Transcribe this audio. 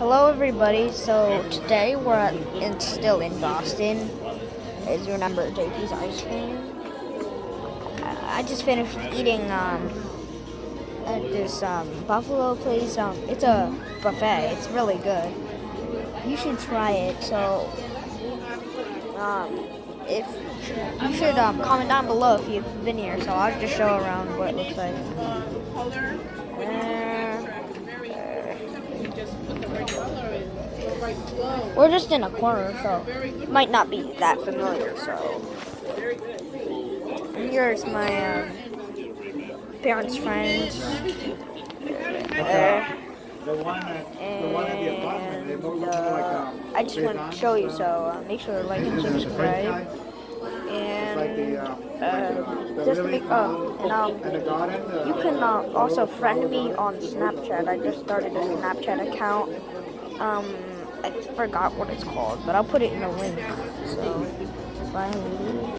Hello everybody, so today still in Boston. As you remember, JP's Ice Cream. I just finished eating at this Buffalo place. It's a buffet. It's really good. You should try it. So if you should comment down below if you've been here. So I'll just show around what it looks like. We're just in a corner, so it might not be that familiar. So and here's my parents' friends. I just want to show you, so make sure to like and subscribe. And just make you can also friend me on Snapchat. I just started a Snapchat account. I forgot what it's called, but I'll put it in the link. So bye.